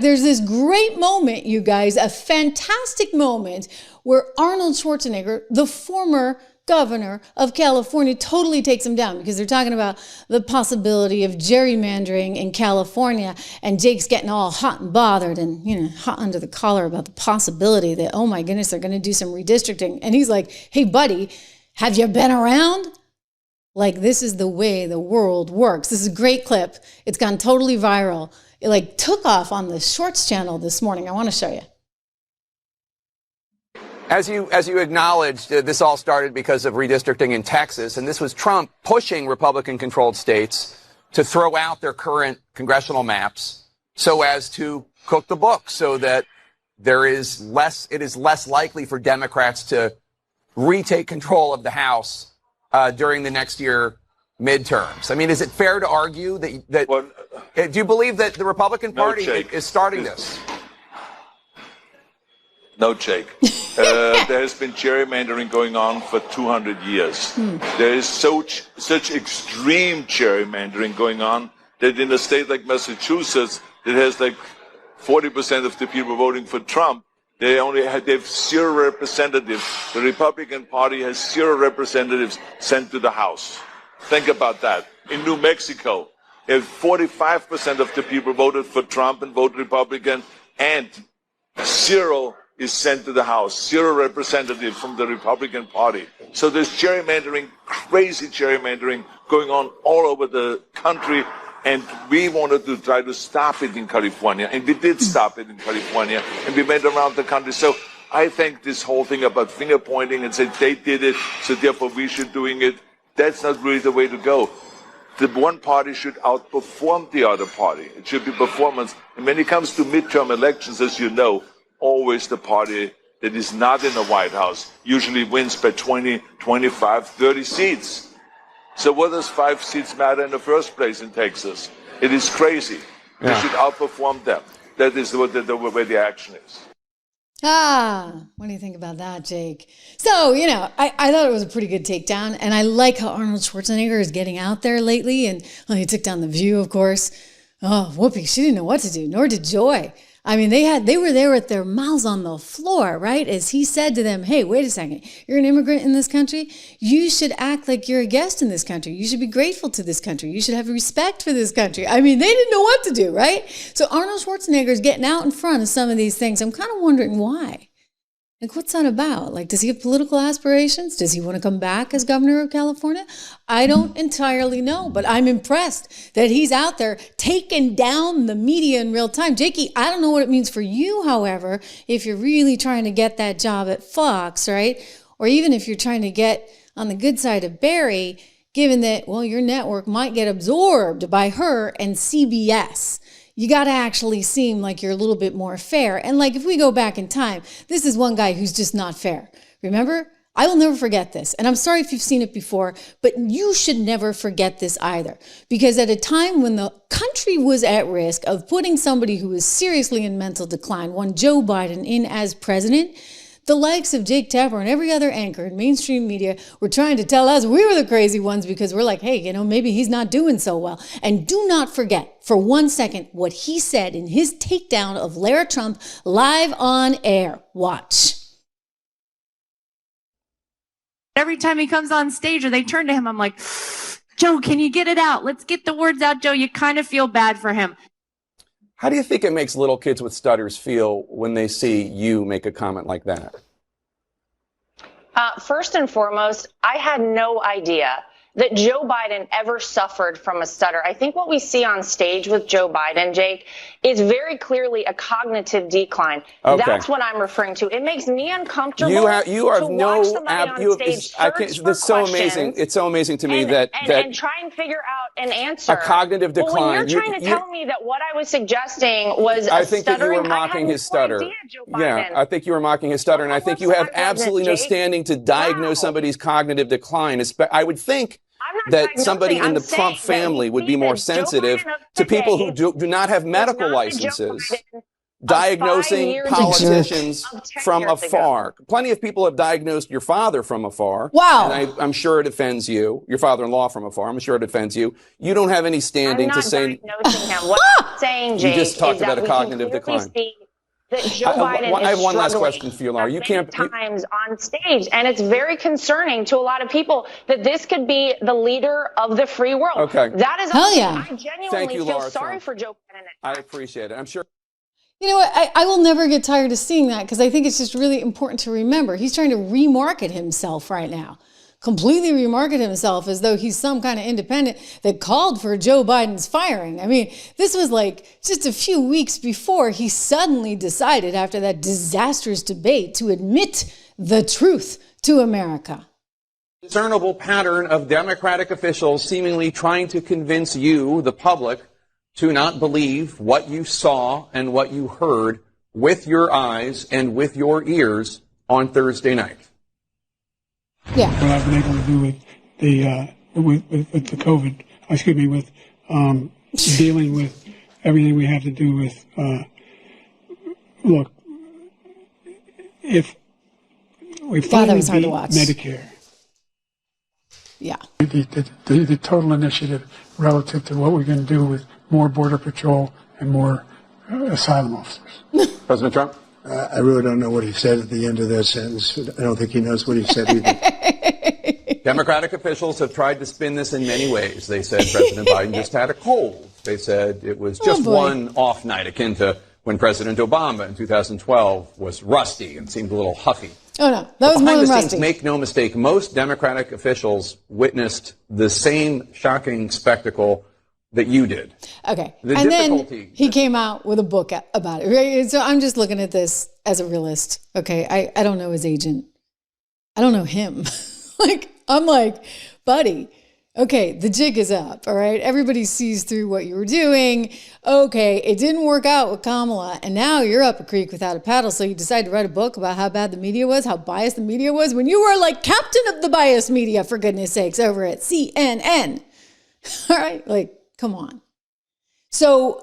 There's this great moment, you guys, a fantastic moment where Arnold Schwarzenegger, the former governor of California, totally takes him down because they're talking about the possibility of gerrymandering in California, and Jake's getting all hot and bothered and, you know, hot under the collar about the possibility that, oh my goodness, they're going to do some redistricting. And he's like, hey, buddy, have you been around? Like, this is the way the world works. This is a great clip. It's gone totally viral. It like took off on the Shorts channel this morning. I want to show you. As you acknowledged, this all started because of redistricting in Texas, and this was Trump pushing Republican-controlled states to throw out their current congressional maps so as to cook the books, so that it is less likely for Democrats to retake control of the House during the next year midterms. I mean, is it fair to argue that do you believe that the Republican Party is starting this? No, Jake. There has been gerrymandering going on for 200 years. There is such extreme gerrymandering going on that in a state like Massachusetts, that has like 40% of the people voting for Trump, they have 0 representatives. The Republican Party has 0 representatives sent to the House. Think about that. In New Mexico, if 45% of the people voted for Trump and voted Republican, and 0 is sent to the House, 0 representative from the Republican Party. So there's gerrymandering, crazy gerrymandering going on all over the country, and we wanted to try to stop it in California, and we did stop it in California, and we went around the country. So I think this whole thing about finger pointing and saying they did it, so therefore we should doing it, that's not really the way to go. The one party should outperform the other party. It should be performance. And when it comes to midterm elections, as you know, always the party that is not in the White House usually wins by 20, 25, 30 seats. So what does 5 seats matter in the first place in Texas? It is crazy. Yeah. They should outperform them. That is the way the action is. What do you think about that, Jake? So, you know, I thought it was a pretty good takedown, and I like how Arnold Schwarzenegger is getting out there lately, and he took down The View, of course. Oh, Whoopi, she didn't know what to do, nor did Joy. I mean, they were there with their mouths on the floor, right? As he said to them, hey, wait a second, you're an immigrant in this country. You should act like you're a guest in this country. You should be grateful to this country. You should have respect for this country. I mean, they didn't know what to do, right? So Arnold Schwarzenegger is getting out in front of some of these things. I'm kind of wondering why. Like, what's that about? Like, does he have political aspirations? Does he want to come back as governor of California? I don't entirely know, but I'm impressed that he's out there taking down the media in real time. Jakey, I don't know what it means for you, however, if you're really trying to get that job at Fox, right? Or even if you're trying to get on the good side of Barry, given that, well, your network might get absorbed by her and CBS. You got to actually seem like you're a little bit more fair. And like, if we go back in time, this is one guy who's just not fair. Remember? I will never forget this. And I'm sorry if you've seen it before, but you should never forget this either. Because at a time when the country was at risk of putting somebody who was seriously in mental decline, one Joe Biden, in as president, the likes of Jake Tapper and every other anchor in mainstream media were trying to tell us we were the crazy ones because we're like, hey, you know, maybe he's not doing so well. And do not forget for 1 second what he said in his takedown of Lara Trump live on air. Watch. Every time he comes on stage or they turn to him, I'm like, Joe, can you get it out? Let's get the words out, Joe. You kind of feel bad for him. How do you think it makes little kids with stutters feel when they see you make a comment like that? First and foremost, I had no idea that Joe Biden ever suffered from a stutter. I think what we see on stage with Joe Biden, Jake, is very clearly a cognitive decline. Okay. That's what I'm referring to. It makes me uncomfortable. You have no. That's so amazing. It's so amazing to me that try and figure out an answer. A cognitive decline. Well, when you're trying to tell me that what I was suggesting was I think that you were mocking his stutter. Yeah, I think you were mocking his stutter, and I think you have absolutely no standing to diagnose somebody's cognitive decline. I would think that somebody in the Trump family would be more sensitive to people who do not have medical licenses. diagnosing years politicians ago, of 10 from years afar. Plenty of people have diagnosed your father from afar. Wow. And I'm sure it offends you. Your father-in-law from afar. I'm sure it offends you. You don't have any standing I'm to not say. diagnosing him. What I'm saying, Jake, You just talked is that about a we cognitive can clearly decline. see that Joe Biden I have is one last struggling question for you, Laura. You at can't. many times on stage, and it's very concerning to a lot of people that this could be the leader of the free world. Okay. That is, Hell yeah. I genuinely Thank you, feel Laura sorry Trump. for Joe Biden. I appreciate it. I'm sure. You know what? I will never get tired of seeing that because I think it's just really important to remember. He's trying to remarket himself right now. Completely remarket himself as though he's some kind of independent that called for Joe Biden's firing. I mean, this was like just a few weeks before he suddenly decided after that disastrous debate to admit the truth to America. Discernible pattern of Democratic officials seemingly trying to convince you, the public, to not believe what you saw and what you heard with your eyes and with your ears on Thursday night. Yeah. What I've been able to do with the COVID, with dealing with everything we have to do with, look, if we finally beat Medicare, yeah, the total initiative relative to what we're going to do with more Border Patrol and more asylum officers. President Trump? I really don't know what he said at the end of that sentence. I don't think he knows what he said either. Democratic officials have tried to spin this in many ways. They said President Biden just had a cold. They said it was just one off night, akin to when President Obama in 2012 was rusty and seemed a little huffy. Oh, no. That was more than rusty. Scenes, make no mistake, most Democratic officials witnessed the same shocking spectacle that you did. Okay. And then he came out with a book about it. Right? So I'm just looking at this as a realist. Okay. I don't know his agent. I don't know him. I'm like, buddy, okay, the jig is up. All right. Everybody sees through what you were doing. Okay. It didn't work out with Kamala. And now you're up a creek without a paddle. So you decide to write a book about how bad the media was, how biased the media was when you were like captain of the biased media, for goodness sakes, over at CNN. All right. Come on. So,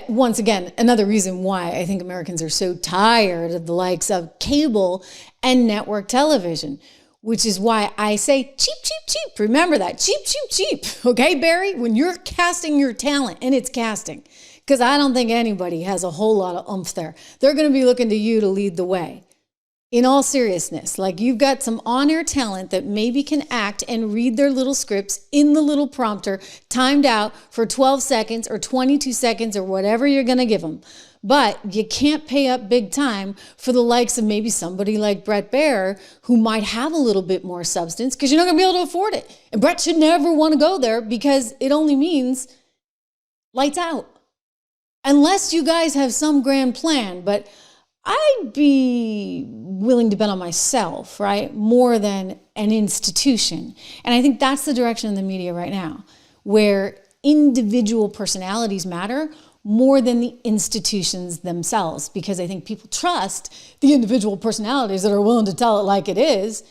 once again, another reason why I think Americans are so tired of the likes of cable and network television, which is why I say cheap, cheap, cheap. Remember that. Cheap, cheap, cheap. Okay, Barry? When you're casting your talent, and it's casting, because I don't think anybody has a whole lot of oomph there. They're going to be looking to you to lead the way. In all seriousness, you've got some on-air talent that maybe can act and read their little scripts in the little prompter, timed out for 12 seconds or 22 seconds or whatever you're going to give them. But you can't pay up big time for the likes of maybe somebody like Brett Baer, who might have a little bit more substance, because you're not going to be able to afford it. And Brett should never want to go there because it only means lights out. Unless you guys have some grand plan, but I'd be willing to bet on myself, right? More than an institution. And I think that's the direction of the media right now, where individual personalities matter more than the institutions themselves, because I think people trust the individual personalities that are willing to tell it like it is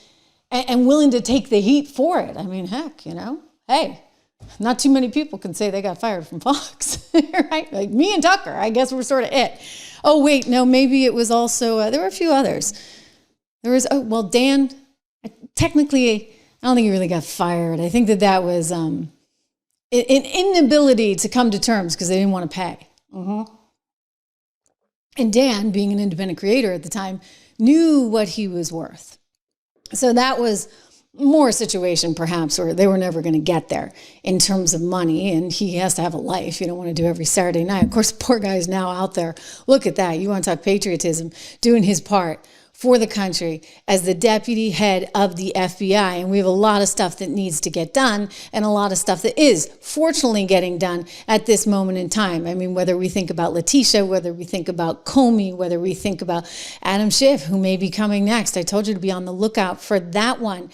and willing to take the heat for it. I mean, heck, hey, not too many people can say they got fired from Fox, right? Like me and Tucker, I guess we're sort of it. Oh, wait, no, maybe it was also, there were a few others. There was, Dan, technically, I don't think he really got fired. I think that was an inability to come to terms because they didn't want to pay. Mm-hmm. And Dan, being an independent creator at the time, knew what he was worth. So that was more a situation perhaps where they were never going to get there in terms of money, and he has to have a life. You don't want to do every Saturday night. Of course, the poor guy's now out there. Look at that. You want to talk patriotism, doing his part for the country as the deputy head of the FBI. And we have a lot of stuff that needs to get done and a lot of stuff that is fortunately getting done at this moment in time. I mean, whether we think about Letitia, whether we think about Comey, whether we think about Adam Schiff, who may be coming next. I told you to be on the lookout for that one.